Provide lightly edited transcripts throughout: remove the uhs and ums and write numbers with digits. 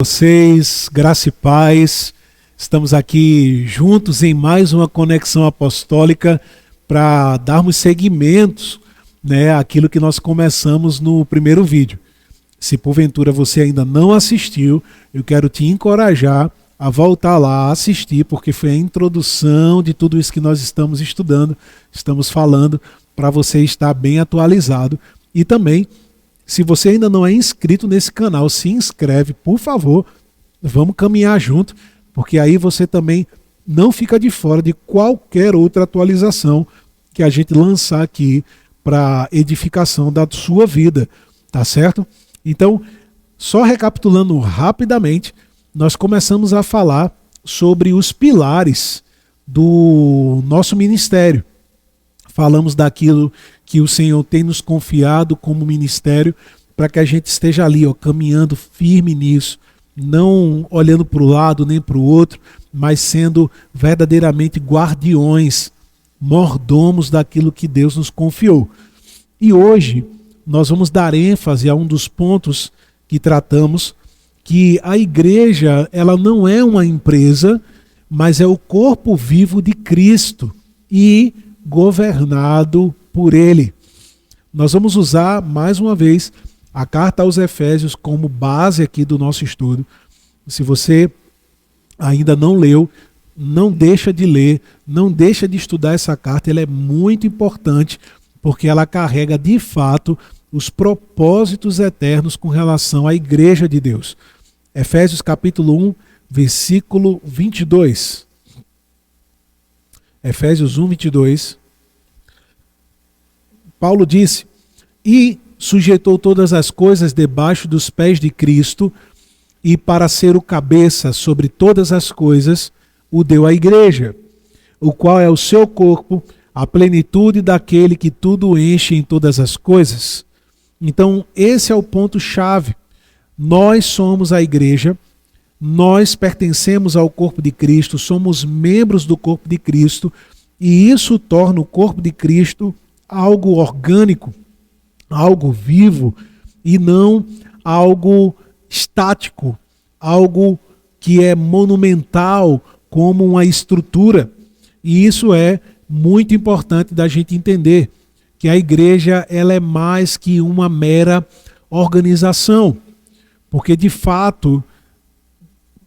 Vocês, graça e paz, estamos aqui juntos em mais uma conexão apostólica para darmos seguimentos, àquilo que nós começamos no primeiro vídeo. Se porventura você ainda não assistiu, eu quero te encorajar a voltar lá a assistir, porque foi a introdução de tudo isso que nós estamos estudando, estamos falando, para você estar bem atualizado. E também, se você ainda não é inscrito nesse canal, se inscreve, por favor, vamos caminhar junto, porque aí você também não fica de fora de qualquer outra atualização que a gente lançar aqui para edificação da sua vida, tá certo? Então, só recapitulando rapidamente, nós começamos a falar sobre os pilares do nosso ministério. Falamos daquilo que o Senhor tem nos confiado como ministério, para que a gente esteja ali, caminhando firme nisso, não olhando para o lado nem para o outro, mas sendo verdadeiramente guardiões, mordomos daquilo que Deus nos confiou. E hoje nós vamos dar ênfase a um dos pontos que tratamos, que a igreja ela não é uma empresa, mas é o corpo vivo de Cristo e governado por Ele. Nós vamos usar mais uma vez a carta aos Efésios como base aqui do nosso estudo. Se você ainda não leu, não deixa de ler, não deixa de estudar essa carta, ela é muito importante, porque ela carrega de fato os propósitos eternos com relação à igreja de Deus. Efésios capítulo 1, versículo 22. Efésios 1, 22. Paulo disse: e sujeitou todas as coisas debaixo dos pés de Cristo, e para ser o cabeça sobre todas as coisas, o deu à igreja, o qual é o seu corpo, a plenitude daquele que tudo enche em todas as coisas. Então, esse é o ponto-chave. Nós somos a igreja, nós pertencemos ao corpo de Cristo, somos membros do corpo de Cristo, e isso torna o corpo de Cristo algo orgânico, algo vivo, e não algo estático, algo que é monumental como uma estrutura. E isso é muito importante da gente entender, que a igreja ela é mais que uma mera organização, porque de fato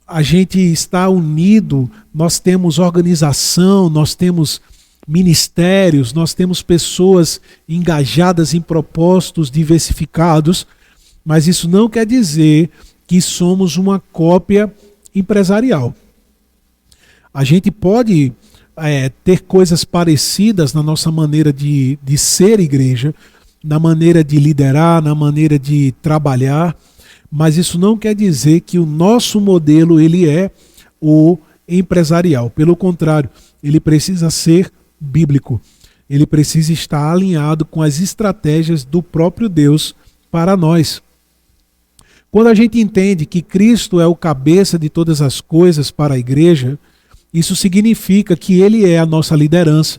a gente está unido, nós temos organização, nós temos ministérios, nós temos pessoas engajadas em propósitos diversificados, mas isso não quer dizer que somos uma cópia empresarial. A gente pode ter coisas parecidas na nossa maneira de ser igreja, na maneira de liderar, na maneira de trabalhar, mas isso não quer dizer que o nosso modelo ele é o empresarial. Pelo contrário, ele precisa ser bíblico. Ele precisa estar alinhado com as estratégias do próprio Deus para nós. Quando a gente entende que Cristo é o cabeça de todas as coisas para a igreja, isso significa que Ele é a nossa liderança,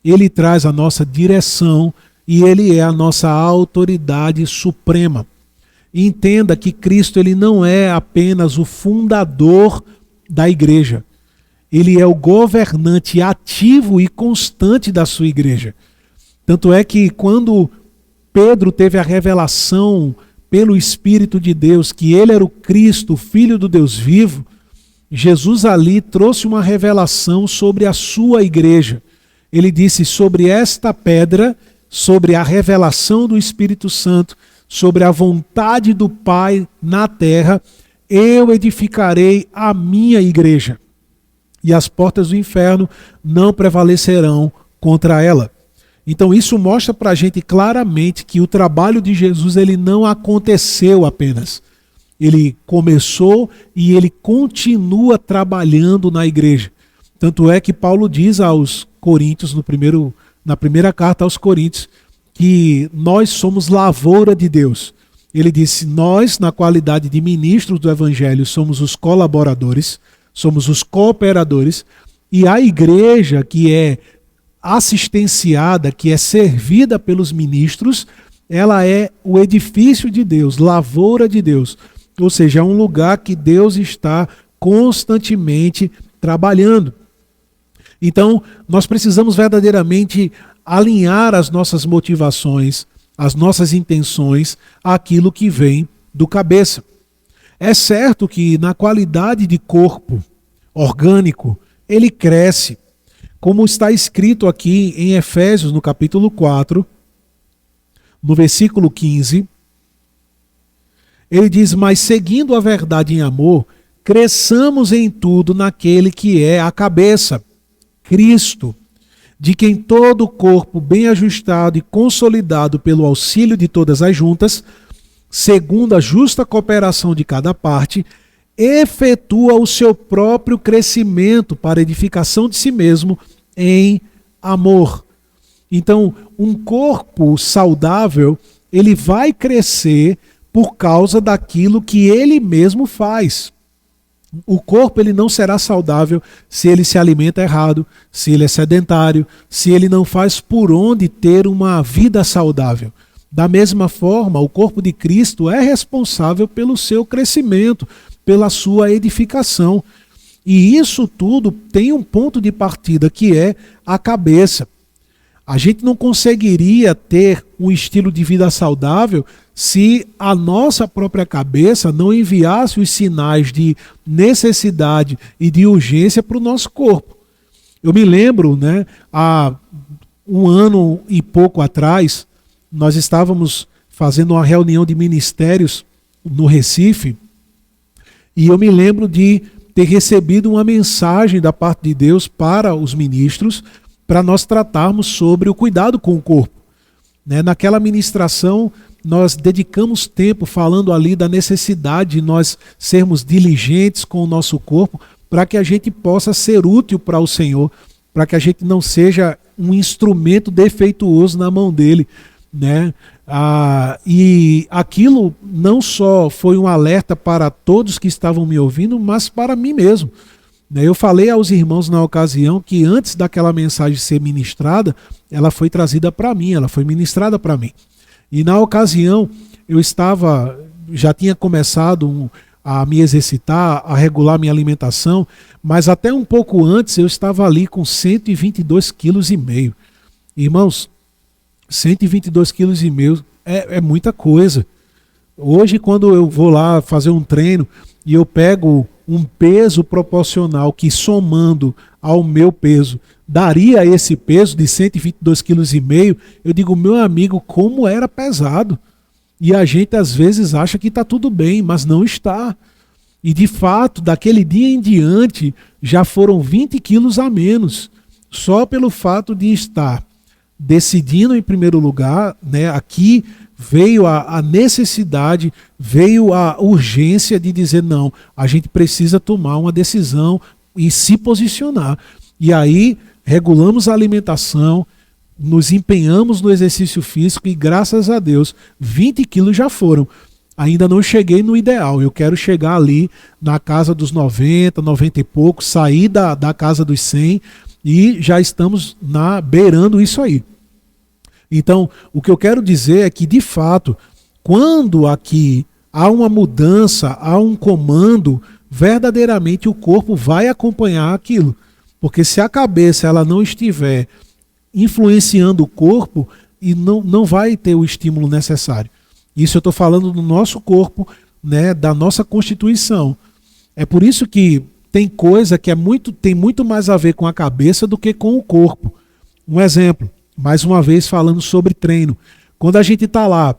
Ele traz a nossa direção e Ele é a nossa autoridade suprema. E entenda que Cristo ele não é apenas o fundador da igreja, Ele é o governante ativo e constante da sua igreja. Tanto é que quando Pedro teve a revelação pelo Espírito de Deus que ele era o Cristo, o Filho do Deus vivo, Jesus ali trouxe uma revelação sobre a sua igreja. Ele disse: sobre esta pedra, sobre a revelação do Espírito Santo, sobre a vontade do Pai na terra, eu edificarei a minha igreja, e as portas do inferno não prevalecerão contra ela. Então isso mostra para a gente claramente que o trabalho de Jesus ele não aconteceu apenas. Ele começou e ele continua trabalhando na igreja. Tanto é que Paulo diz aos Coríntios, na primeira carta aos Coríntios, que nós somos lavoura de Deus. Ele disse: nós, na qualidade de ministros do Evangelho, somos os colaboradores, somos os cooperadores, e a igreja que é assistenciada, que é servida pelos ministros, ela é o edifício de Deus, lavoura de Deus, Ou seja, é um lugar que Deus está constantemente trabalhando. Então, nós precisamos verdadeiramente alinhar as nossas motivações, as nossas intenções àquilo que vem do cabeça. É certo que na qualidade de corpo orgânico, ele cresce, como está escrito aqui em Efésios, no capítulo 4, no versículo 15, ele diz: mas seguindo a verdade em amor, cresçamos em tudo naquele que é a cabeça, Cristo, de quem todo o corpo, bem ajustado e consolidado pelo auxílio de todas as juntas, segundo a justa cooperação de cada parte, efetua o seu próprio crescimento para edificação de si mesmo em amor. Então, um corpo saudável, ele vai crescer por causa daquilo que ele mesmo faz. O corpo ele não será saudável se ele se alimenta errado, se ele é sedentário, se ele não faz por onde ter uma vida saudável. Da mesma forma, o corpo de Cristo é responsável pelo seu crescimento, pela sua edificação. E isso tudo tem um ponto de partida, que é a cabeça. A gente não conseguiria ter um estilo de vida saudável se a nossa própria cabeça não enviasse os sinais de necessidade e de urgência para o nosso corpo. Eu me lembro, há um ano e pouco atrás, nós estávamos fazendo uma reunião de ministérios no Recife, e eu me lembro de ter recebido uma mensagem da parte de Deus para os ministros, para nós tratarmos sobre o cuidado com o corpo. Naquela ministração, nós dedicamos tempo falando ali da necessidade de nós sermos diligentes com o nosso corpo, para que a gente possa ser útil para o Senhor, para que a gente não seja um instrumento defeituoso na mão dele. E aquilo não só foi um alerta para todos que estavam me ouvindo, mas para mim mesmo. Eu falei aos irmãos na ocasião que antes daquela mensagem ser ministrada, ela foi trazida para mim, ela foi ministrada para mim. E na ocasião eu já tinha começado a me exercitar, a regular minha alimentação, mas até um pouco antes eu estava ali com 122,5 kg. Irmãos, 122,5 kg é muita coisa. Hoje, quando eu vou lá fazer um treino e eu pego um peso proporcional que, somando ao meu peso, daria esse peso de 122,5 kg, eu digo, meu amigo, como era pesado. E a gente às vezes acha que está tudo bem, mas não está. E de fato, daquele dia em diante, já foram 20 quilos a menos, só pelo fato de estar decidindo em primeiro lugar, aqui veio a necessidade, veio a urgência de dizer não, a gente precisa tomar uma decisão e se posicionar. E aí regulamos a alimentação, nos empenhamos no exercício físico e graças a Deus 20 quilos já foram. Ainda não cheguei no ideal, eu quero chegar ali na casa dos 90, 90 e pouco, sair da casa dos 100 e já estamos beirando isso aí. Então, o que eu quero dizer é que, de fato, quando aqui há uma mudança, há um comando, verdadeiramente o corpo vai acompanhar aquilo. Porque se a cabeça ela não estiver influenciando o corpo, e não vai ter o estímulo necessário. Isso eu estou falando do nosso corpo, da nossa constituição. É por isso que tem coisa que tem muito mais a ver com a cabeça do que com o corpo. Um exemplo. Mais uma vez falando sobre treino. Quando a gente está lá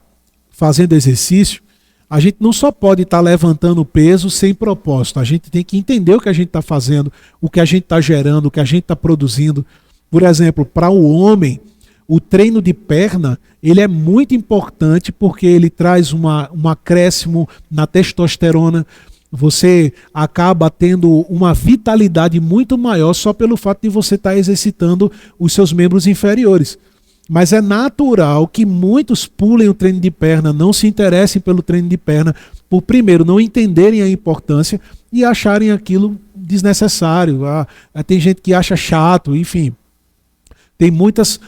fazendo exercício, a gente não só pode estar levantando peso sem propósito. A gente tem que entender o que a gente está fazendo, o que a gente está gerando, o que a gente está produzindo. Por exemplo, para o homem, o treino de perna ele é muito importante porque ele traz um acréscimo na testosterona. Você acaba tendo uma vitalidade muito maior só pelo fato de você estar exercitando os seus membros inferiores. Mas é natural que muitos pulem o treino de perna, não se interessem pelo treino de perna, por primeiro não entenderem a importância e acharem aquilo desnecessário. Tem gente que acha chato, enfim. Tem muitos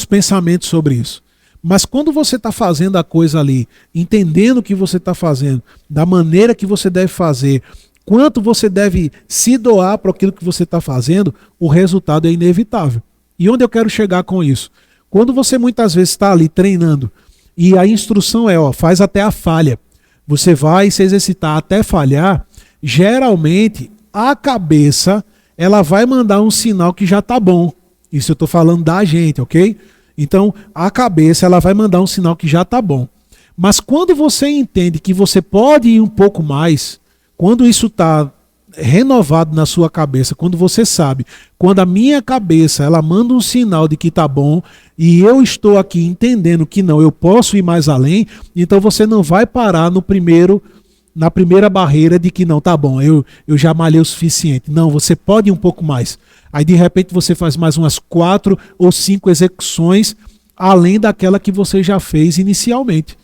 pensamentos sobre isso. Mas quando você está fazendo a coisa ali, entendendo o que você está fazendo, da maneira que você deve fazer, quanto você deve se doar para aquilo que você está fazendo, o resultado é inevitável. E onde eu quero chegar com isso? Quando você muitas vezes está ali treinando e a instrução é, faz até a falha, você vai se exercitar até falhar, geralmente a cabeça ela vai mandar um sinal que já está bom. Isso eu estou falando da gente, ok? Então a cabeça ela vai mandar um sinal que já está bom. Mas quando você entende que você pode ir um pouco mais, quando isso está renovado na sua cabeça, quando você sabe, quando a minha cabeça ela manda um sinal de que está bom e eu estou aqui entendendo que não, eu posso ir mais além, então você não vai parar na primeira barreira de que não, tá bom, eu já malhei o suficiente. Não, você pode ir um pouco mais. Aí de repente você faz mais umas 4 ou 5 execuções além daquela que você já fez inicialmente.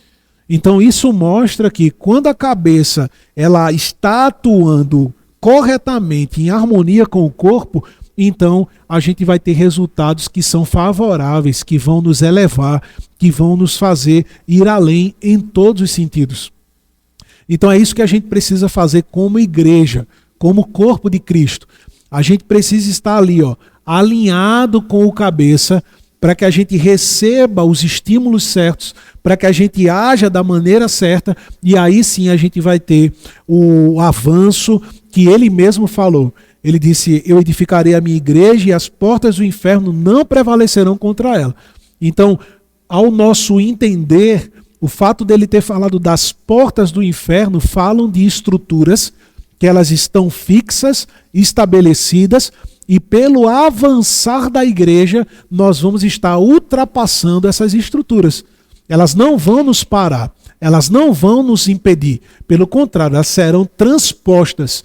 Então isso mostra que quando a cabeça ela está atuando corretamente, em harmonia com o corpo, então a gente vai ter resultados que são favoráveis, que vão nos elevar, que vão nos fazer ir além em todos os sentidos. Então é isso que a gente precisa fazer como igreja, como corpo de Cristo. A gente precisa estar ali, alinhado com o cabeça, para que a gente receba os estímulos certos, para que a gente haja da maneira certa, e aí sim a gente vai ter o avanço que ele mesmo falou. Ele disse, eu edificarei a minha igreja e as portas do inferno não prevalecerão contra ela. Então, ao nosso entender, o fato dele ter falado das portas do inferno falam de estruturas que elas estão fixas, estabelecidas, e pelo avançar da igreja, nós vamos estar ultrapassando essas estruturas. Elas não vão nos parar, elas não vão nos impedir. Pelo contrário, elas serão transpostas.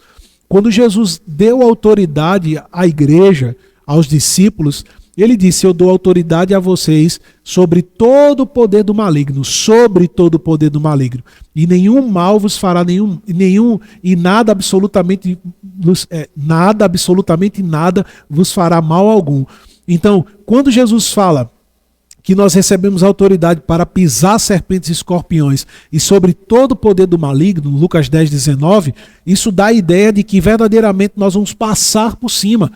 Quando Jesus deu autoridade à igreja, aos discípulos, ele disse, eu dou autoridade a vocês sobre todo o poder do maligno, sobre todo o poder do maligno. E nenhum mal vos fará, nada, absolutamente nada vos fará mal algum. Então, quando Jesus fala que nós recebemos autoridade para pisar serpentes e escorpiões e sobre todo o poder do maligno, Lucas 10:19, isso dá a ideia de que verdadeiramente nós vamos passar por cima.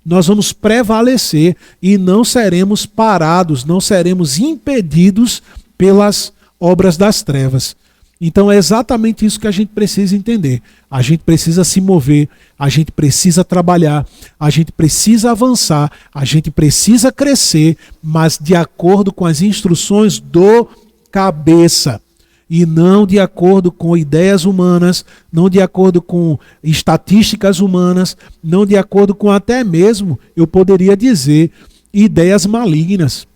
Nós vamos prevalecer e não seremos parados, não seremos impedidos pelas obras das trevas. Então é exatamente isso que a gente precisa entender. A gente precisa se mover, a gente precisa trabalhar, a gente precisa avançar, a gente precisa crescer, mas de acordo com as instruções do cabeça. E não de acordo com ideias humanas, não de acordo com estatísticas humanas, não de acordo com até mesmo, eu poderia dizer, ideias malignas.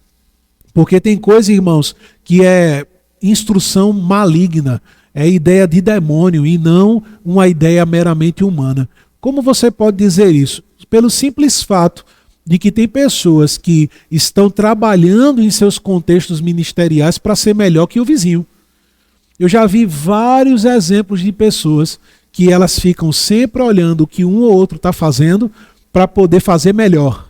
Porque tem coisa, irmãos, que é instrução maligna, é ideia de demônio e não uma ideia meramente humana. Como você pode dizer isso? Pelo simples fato de que tem pessoas que estão trabalhando em seus contextos ministeriais para ser melhor que o vizinho. Eu já vi vários exemplos de pessoas que elas ficam sempre olhando o que um ou outro está fazendo para poder fazer melhor.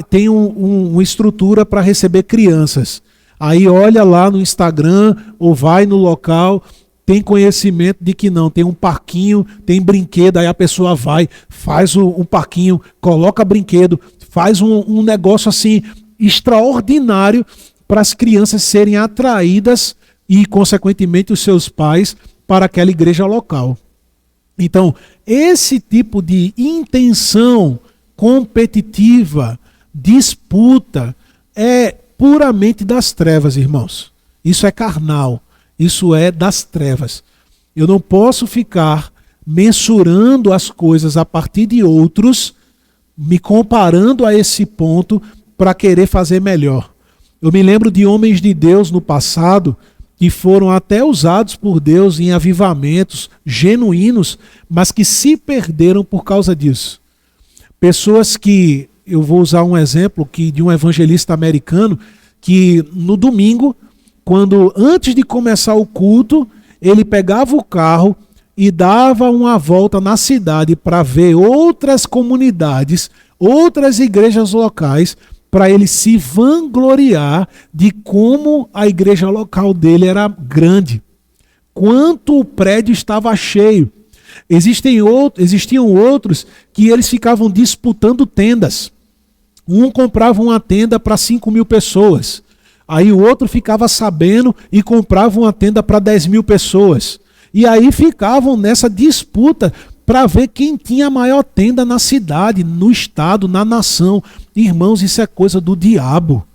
Tem uma estrutura para receber crianças. Aí olha lá no Instagram ou vai no local, tem conhecimento de que não, tem um parquinho, tem brinquedo, aí a pessoa vai, faz um parquinho, coloca brinquedo, faz um negócio assim extraordinário para as crianças serem atraídas e, consequentemente, os seus pais para aquela igreja local. Então, esse tipo de intenção competitiva, disputa, é puramente das trevas, irmãos. Isso é carnal, isso é das trevas. Eu não posso ficar mensurando as coisas a partir de outros, me comparando a esse ponto para querer fazer melhor. Eu me lembro de homens de Deus no passado que foram até usados por Deus em avivamentos genuínos, mas que se perderam por causa disso. Pessoas que, eu vou usar um exemplo de um evangelista americano, que no domingo, antes de começar o culto, ele pegava o carro e dava uma volta na cidade para ver outras comunidades, outras igrejas locais, para ele se vangloriar de como a igreja local dele era grande, quanto o prédio estava cheio. Existiam outros que eles ficavam disputando tendas. Um comprava uma tenda para 5.000 pessoas. Aí o outro ficava sabendo e comprava uma tenda para 10.000 pessoas. E aí ficavam nessa disputa para ver quem tinha a maior tenda na cidade, no estado, na nação. Irmãos, isso é coisa do diabo.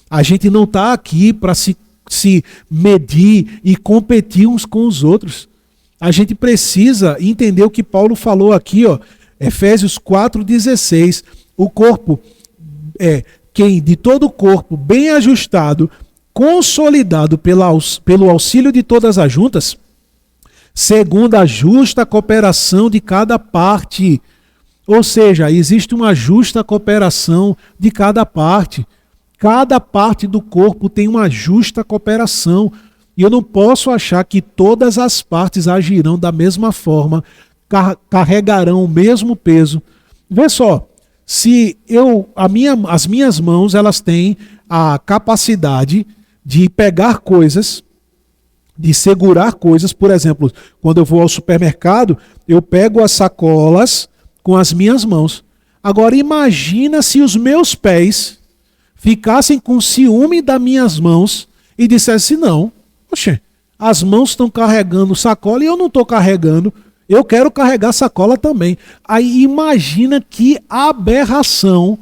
A gente não está aqui para se medir e competir uns com os outros. A gente precisa entender o que Paulo falou aqui, ó, Efésios 4,16. O corpo quem de todo o corpo, bem ajustado, consolidado pelo auxílio de todas as juntas, segundo a justa cooperação de cada parte. Ou seja, existe uma justa cooperação de cada parte. Cada parte do corpo tem uma justa cooperação. E eu não posso achar que todas as partes agirão da mesma forma, carregarão o mesmo peso. Vê só, se as minhas mãos elas têm a capacidade de pegar coisas, de segurar coisas. Por exemplo, quando eu vou ao supermercado, eu pego as sacolas com as minhas mãos. Agora imagina se os meus pés ficassem com ciúme das minhas mãos e dissessem, não, oxe, as mãos estão carregando sacola e eu não estou carregando, eu quero carregar sacola também. Aí imagina que aberração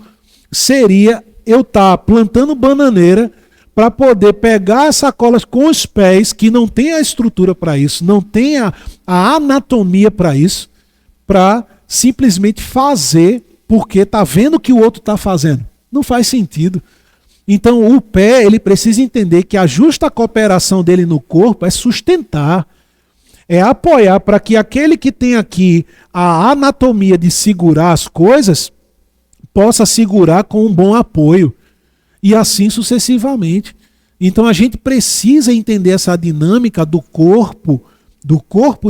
seria eu estar plantando bananeira para poder pegar as sacolas com os pés, que não tem a estrutura para isso, não tem a anatomia para isso, para simplesmente fazer porque está vendo que o outro está fazendo. Não faz sentido. Então o pé, ele precisa entender que a justa cooperação dele no corpo é sustentar, é apoiar para que aquele que tem aqui a anatomia de segurar as coisas, possa segurar com um bom apoio. E assim sucessivamente. Então a gente precisa entender essa dinâmica do corpo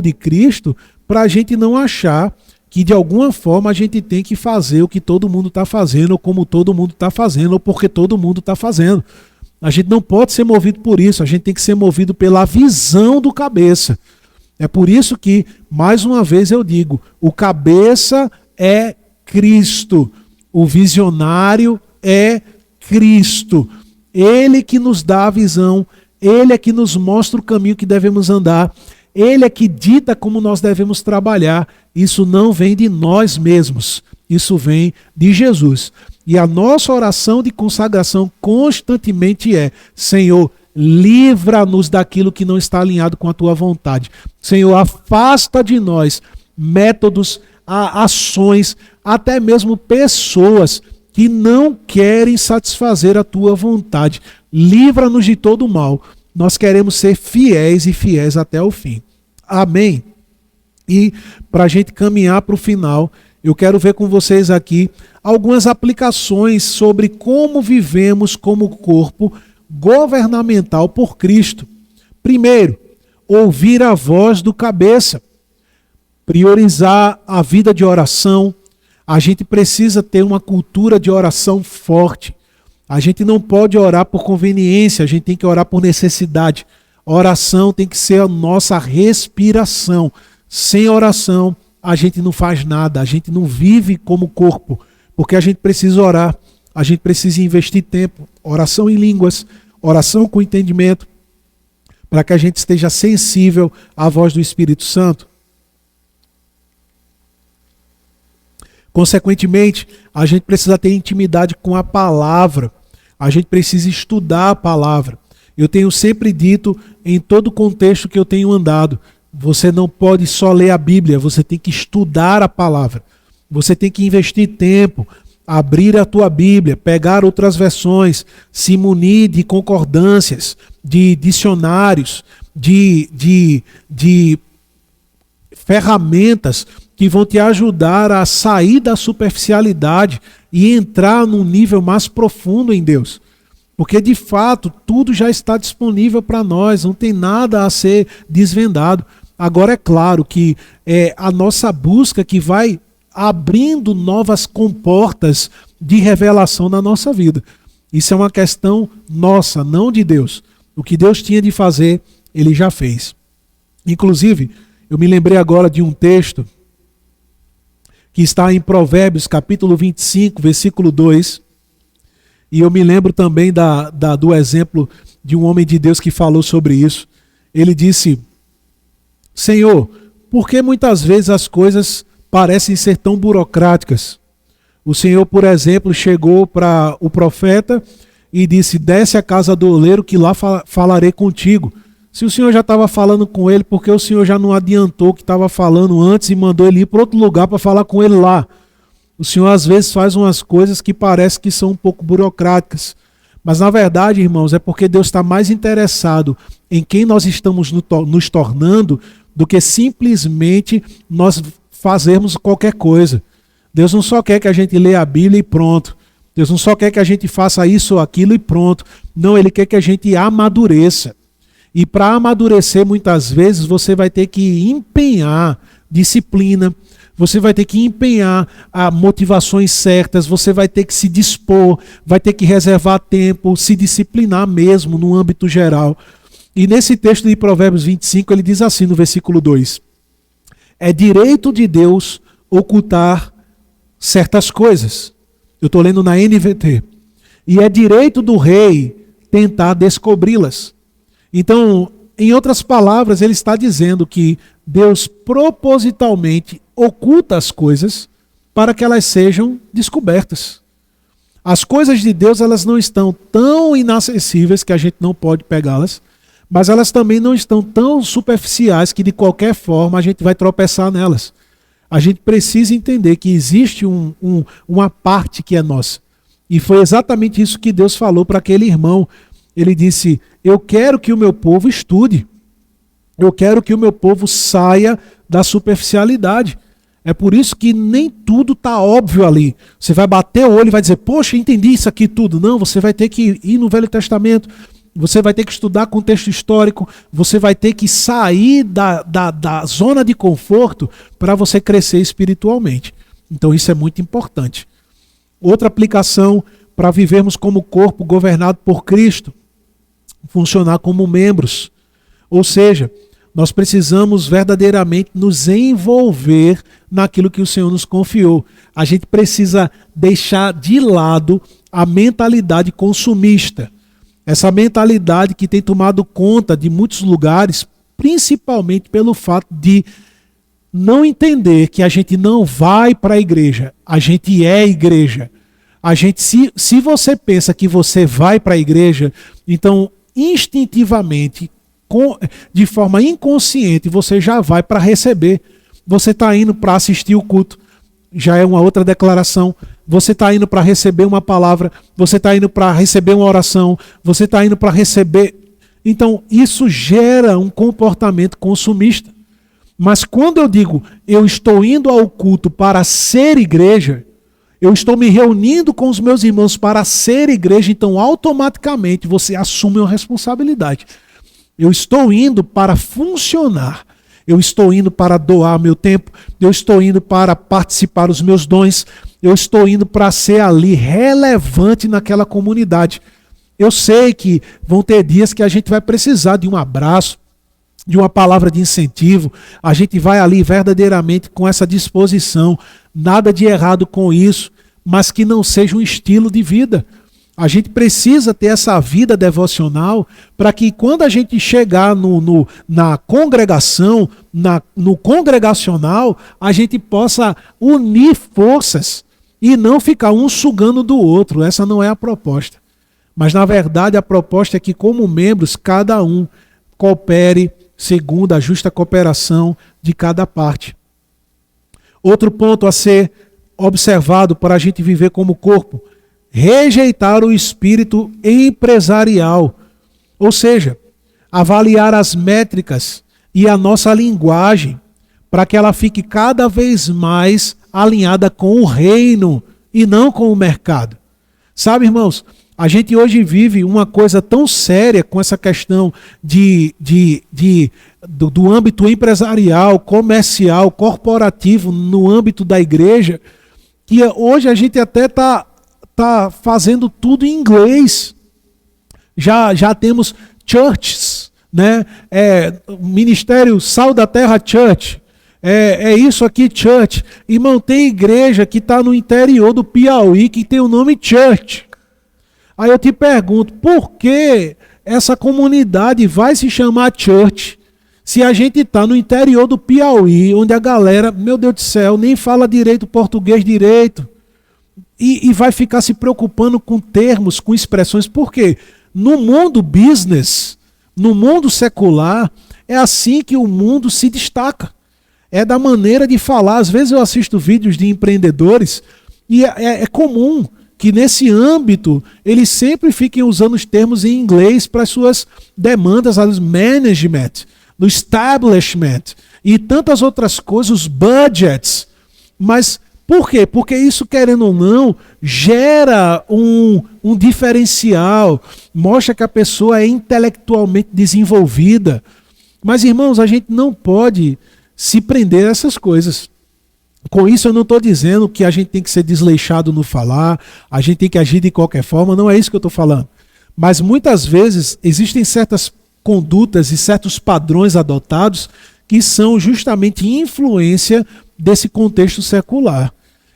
de Cristo, para a gente não achar que de alguma forma a gente tem que fazer o que todo mundo está fazendo, ou como todo mundo está fazendo, ou porque todo mundo está fazendo. A gente não pode ser movido por isso, a gente tem que ser movido pela visão do cabeça. É por isso que, mais uma vez eu digo, o cabeça é Cristo, o visionário é Cristo. Ele que nos dá a visão, Ele é que nos mostra o caminho que devemos andar, Ele é que dita como nós devemos trabalhar. Isso não vem de nós mesmos, isso vem de Jesus. E a nossa oração de consagração constantemente é: Senhor, livra-nos daquilo que não está alinhado com a Tua vontade. Senhor, afasta de nós métodos, ações, até mesmo pessoas que não querem satisfazer a Tua vontade. Livra-nos de todo o mal. Nós queremos ser fiéis e fiéis até o fim. Amém? E para a gente caminhar para o final, eu quero ver com vocês aqui algumas aplicações sobre como vivemos como corpo governamental por Cristo. Primeiro, ouvir a voz do cabeça. Priorizar a vida de oração. A gente precisa ter uma cultura de oração forte. A gente não pode orar por conveniência, a gente tem que orar por necessidade. A oração tem que ser a nossa respiração. Sem oração, a gente não faz nada, a gente não vive como corpo, porque a gente precisa orar, a gente precisa investir tempo, oração em línguas, oração com entendimento, para que a gente esteja sensível à voz do Espírito Santo. Consequentemente, a gente precisa ter intimidade com a palavra. A gente precisa estudar a palavra. Eu tenho sempre dito, em todo contexto que eu tenho andado, você não pode só ler a Bíblia, você tem que estudar a palavra. Você tem que investir tempo, abrir a tua Bíblia, pegar outras versões, se munir de concordâncias, de dicionários, de ferramentas que vão te ajudar a sair da superficialidade e entrar num nível mais profundo em Deus. Porque de fato tudo já está disponível para nós, não tem nada a ser desvendado. Agora é claro que é a nossa busca que vai abrindo novas comportas de revelação na nossa vida. Isso é uma questão nossa, não de Deus. O que Deus tinha de fazer, ele já fez. Inclusive, eu me lembrei agora de um texto que está em Provérbios, capítulo 25, versículo 2. E eu me lembro também do exemplo de um homem de Deus que falou sobre isso. Ele disse: Senhor, por que muitas vezes as coisas parecem ser tão burocráticas? O Senhor, por exemplo, chegou para o profeta e disse: desce à casa do oleiro que lá falarei contigo. Se o Senhor já estava falando com ele, por que o Senhor já não adiantou o que estava falando antes e mandou ele ir para outro lugar para falar com ele lá? O Senhor às vezes faz umas coisas que parece que são um pouco burocráticas. Mas na verdade, irmãos, é porque Deus está mais interessado em quem nós estamos nos tornando do que simplesmente nós fazermos qualquer coisa. Deus não só quer que a gente leia a Bíblia e pronto. Deus não só quer que a gente faça isso ou aquilo e pronto. Não, Ele quer que a gente amadureça. E para amadurecer, muitas vezes, você vai ter que empenhar disciplina, você vai ter que empenhar motivações certas, você vai ter que se dispor, vai ter que reservar tempo, se disciplinar mesmo no âmbito geral. E nesse texto de Provérbios 25, ele diz assim no versículo 2: é direito de Deus ocultar certas coisas. Eu estou lendo na NVT. E é direito do rei tentar descobri-las. Então, em outras palavras, ele está dizendo que Deus propositalmente oculta as coisas para que elas sejam descobertas. As coisas de Deus, elas não estão tão inacessíveis que a gente não pode pegá-las, mas elas também não estão tão superficiais que de qualquer forma a gente vai tropeçar nelas. A gente precisa entender que existe uma parte que é nossa. E foi exatamente isso que Deus falou para aquele irmão. Ele disse: eu quero que o meu povo estude. Eu quero que o meu povo saia da superficialidade. É por isso que nem tudo está óbvio ali. Você vai bater o olho e vai dizer: poxa, entendi isso aqui tudo. Não, você vai ter que ir no Velho Testamento. Você vai ter que estudar contexto histórico. Você vai ter que sair da zona de conforto para você crescer espiritualmente. Então isso é muito importante. Outra aplicação para vivermos como corpo governado por Cristo: funcionar como membros. Ou seja, nós precisamos verdadeiramente nos envolver naquilo que o Senhor nos confiou. A gente precisa deixar de lado a mentalidade consumista. Essa mentalidade que tem tomado conta de muitos lugares, principalmente pelo fato de não entender que a gente não vai para a igreja, a gente é igreja. Se você pensa que você vai para a igreja, então instintivamente, de forma inconsciente, você já vai para receber. Você está indo para assistir o culto, já é uma outra declaração. Você está indo para receber uma palavra, você está indo para receber uma oração, você está indo para receber. Então isso gera um comportamento consumista. Mas quando eu digo eu estou indo ao culto para ser igreja, eu estou me reunindo com os meus irmãos para ser igreja, então automaticamente você assume uma responsabilidade. Eu estou indo para funcionar. Eu estou indo para doar meu tempo. Eu estou indo para participar dos meus dons. Eu estou indo para ser ali relevante naquela comunidade. Eu sei que vão ter dias que a gente vai precisar de um abraço, de uma palavra de incentivo. A gente vai ali verdadeiramente com essa disposição. Nada de errado com isso, mas que não seja um estilo de vida. A gente precisa ter essa vida devocional para que quando a gente chegar na congregação, no congregacional, a gente possa unir forças e não ficar um sugando do outro. Essa não é a proposta. Mas na verdade a proposta é que como membros cada um coopere segundo a justa cooperação de cada parte. Outro ponto a ser observado para a gente viver como corpo: rejeitar o espírito empresarial, ou seja, avaliar as métricas e a nossa linguagem para que ela fique cada vez mais alinhada com o reino e não com o mercado. Sabe, irmãos, a gente hoje vive uma coisa tão séria com essa questão do âmbito empresarial, comercial, corporativo no âmbito da igreja, que hoje a gente até está tá fazendo tudo em inglês. Já temos churches, né? Ministério Sal da Terra Church. É isso aqui, church. Irmão, tem igreja que está no interior do Piauí que tem o nome church. Aí eu te pergunto, por que essa comunidade vai se chamar church se a gente está no interior do Piauí, onde a galera, meu Deus do céu, nem fala direito português direito e vai ficar se preocupando com termos, com expressões? Por quê? No mundo business, no mundo secular, é assim que o mundo se destaca. É da maneira de falar. Às vezes eu assisto vídeos de empreendedores e é comum que nesse âmbito eles sempre fiquem usando os termos em inglês para as suas demandas, as management, no establishment e tantas outras coisas, os budgets. Mas por quê? Porque isso, querendo ou não, gera um diferencial, mostra que a pessoa é intelectualmente desenvolvida. Mas, irmãos, a gente não pode se prender a essas coisas. Com isso eu não estou dizendo que a gente tem que ser desleixado no falar, a gente tem que agir de qualquer forma, não é isso que eu estou falando. Mas muitas vezes existem certas condutas e certos padrões adotados que são justamente influência desse contexto secular.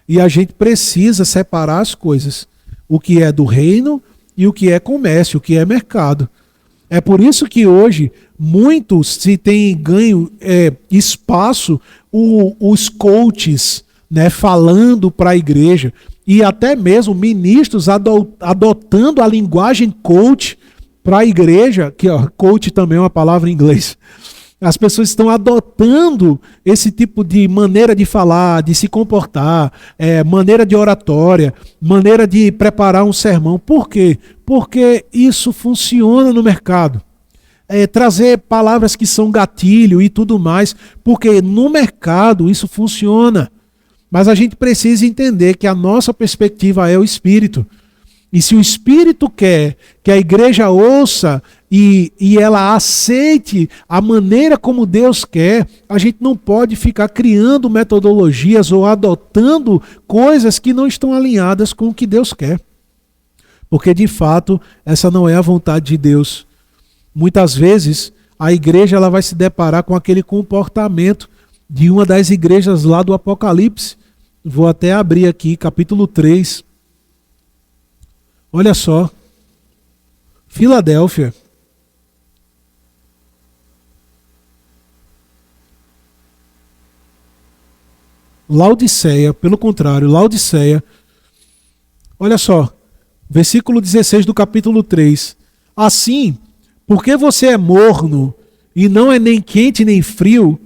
E a gente precisa separar as coisas. O que é do reino e o que é comércio, o que é mercado. É por isso que hoje muito se tem ganho espaço os coaches, né, falando para a igreja, e até mesmo ministros adotando a linguagem coach para a igreja, que coach também é uma palavra em inglês. As pessoas estão adotando esse tipo de maneira de falar, de se comportar, maneira de oratória, maneira de preparar um sermão. Por quê? Porque isso funciona no mercado. Trazer palavras que são gatilho e tudo mais, porque no mercado isso funciona. Mas a gente precisa entender que a nossa perspectiva é o Espírito. E se o Espírito quer que a igreja ouça e ela aceite a maneira como Deus quer, a gente não pode ficar criando metodologias ou adotando coisas que não estão alinhadas com o que Deus quer. Porque, de fato, essa não é a vontade de Deus. Muitas vezes, a igreja ela vai se deparar com aquele comportamento de uma das igrejas lá do Apocalipse. Vou até abrir aqui, capítulo 3. Olha só. Filadélfia. Laodiceia, pelo contrário, Laodiceia. Olha só, versículo 16 do capítulo 3. Assim, porque você é morno e não é nem quente nem frio,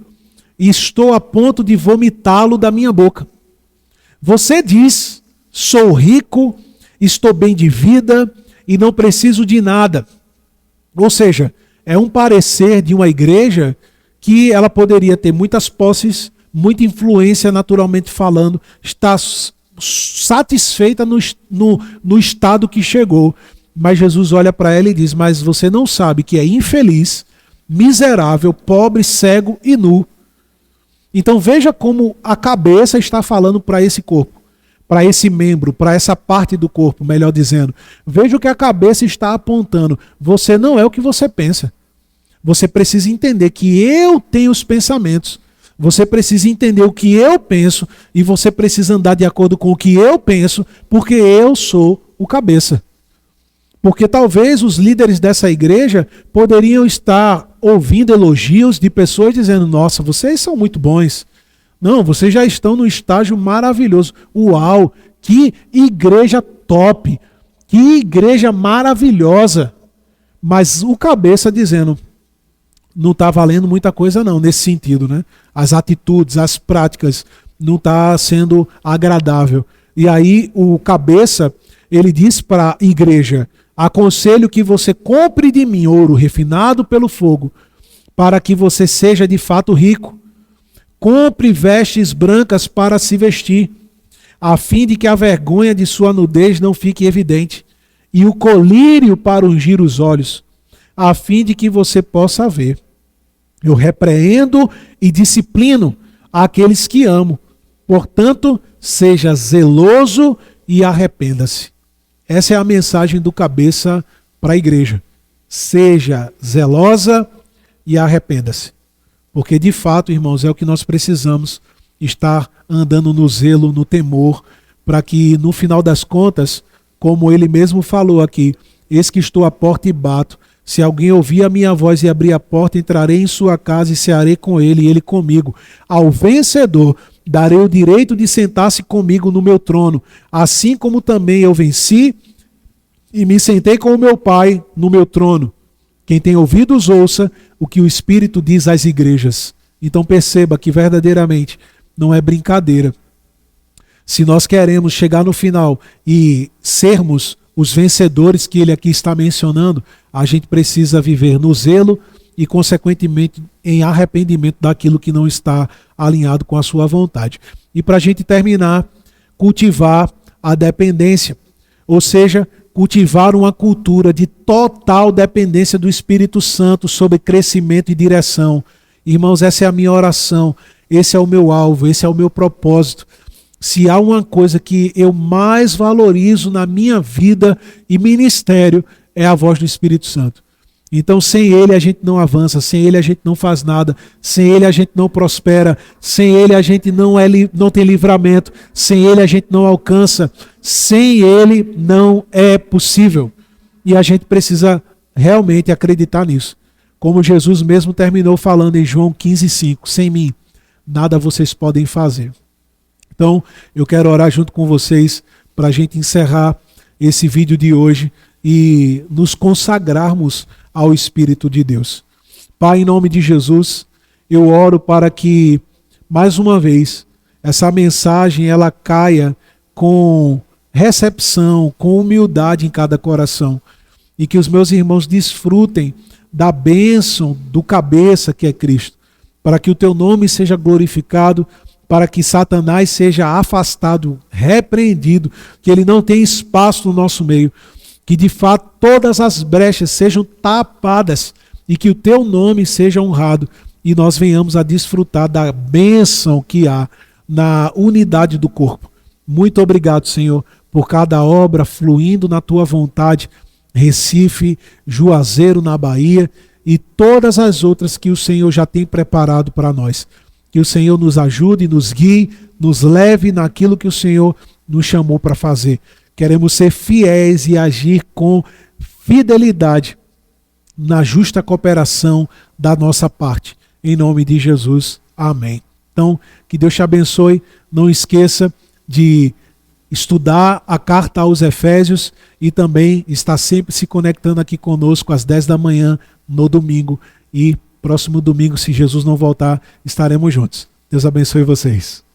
estou a ponto de vomitá-lo da minha boca. Você diz, sou rico, estou bem de vida e não preciso de nada. Ou seja, é um parecer de uma igreja que ela poderia ter muitas posses, muita influência naturalmente falando, está satisfeita no estado que chegou. Mas Jesus olha para ela e diz, mas você não sabe que é infeliz, miserável, pobre, cego e nu. Então veja como a cabeça está falando para esse corpo, para esse membro, para essa parte do corpo, melhor dizendo. Veja o que a cabeça está apontando. Você não é o que você pensa. Você precisa entender que eu tenho os pensamentos. Você precisa entender o que eu penso e você precisa andar de acordo com o que eu penso, porque eu sou o cabeça. Porque talvez os líderes dessa igreja poderiam estar ouvindo elogios de pessoas dizendo, nossa, vocês são muito bons. Não, vocês já estão num estágio maravilhoso. Uau, que igreja top, que igreja maravilhosa. Mas o cabeça dizendo, não está valendo muita coisa não, nesse sentido, né? As atitudes, as práticas, não está sendo agradável. E aí o cabeça, ele diz para a igreja, aconselho que você compre de mim ouro refinado pelo fogo, para que você seja de fato rico. Compre vestes brancas para se vestir, a fim de que a vergonha de sua nudez não fique evidente, e o colírio para ungir os olhos, a fim de que você possa ver. Eu repreendo e disciplino aqueles que amo. Portanto, seja zeloso e arrependa-se. Essa é a mensagem do cabeça para a igreja. Seja zelosa e arrependa-se. Porque de fato, irmãos, é o que nós precisamos, estar andando no zelo, no temor, para que no final das contas, como ele mesmo falou aqui, eis que estou à porta e bato. Se alguém ouvir a minha voz e abrir a porta, entrarei em sua casa e cearei com ele e ele comigo. Ao vencedor darei o direito de sentar-se comigo no meu trono, assim como também eu venci e me sentei com o meu Pai no meu trono. Quem tem ouvidos, ouça o que o Espírito diz às igrejas. Então perceba que verdadeiramente não é brincadeira. Se nós queremos chegar no final e sermos os vencedores que ele aqui está mencionando, a gente precisa viver no zelo e, consequentemente, em arrependimento daquilo que não está alinhado com a sua vontade. E para a gente terminar, cultivar a dependência, ou seja, cultivar uma cultura de total dependência do Espírito Santo sobre crescimento e direção. Irmãos, essa é a minha oração, esse é o meu alvo, esse é o meu propósito. Se há uma coisa que eu mais valorizo na minha vida e ministério, é a voz do Espírito Santo. Então, sem ele a gente não avança, sem ele a gente não faz nada, sem ele a gente não prospera, sem ele a gente não tem livramento, sem ele a gente não alcança, sem ele não é possível. E a gente precisa realmente acreditar nisso. Como Jesus mesmo terminou falando em João 15,5, sem mim, nada vocês podem fazer. Então, eu quero orar junto com vocês para a gente encerrar esse vídeo de hoje e nos consagrarmos ao Espírito de Deus. Pai, em nome de Jesus, eu oro para que, mais uma vez, essa mensagem ela caia com recepção, com humildade em cada coração e que os meus irmãos desfrutem da bênção do cabeça que é Cristo, para que o teu nome seja glorificado, para que Satanás seja afastado, repreendido, que ele não tenha espaço no nosso meio, que de fato todas as brechas sejam tapadas e que o teu nome seja honrado e nós venhamos a desfrutar da bênção que há na unidade do corpo. Muito obrigado, Senhor, por cada obra fluindo na tua vontade, Recife, Juazeiro na Bahia e todas as outras que o Senhor já tem preparado para nós. Que o Senhor nos ajude, nos guie, nos leve naquilo que o Senhor nos chamou para fazer. Queremos ser fiéis e agir com fidelidade na justa cooperação da nossa parte. Em nome de Jesus, amém. Então, que Deus te abençoe. Não esqueça de estudar a carta aos Efésios e também estar sempre se conectando aqui conosco às 10 da manhã no domingo. E próximo domingo, se Jesus não voltar, estaremos juntos. Deus abençoe vocês.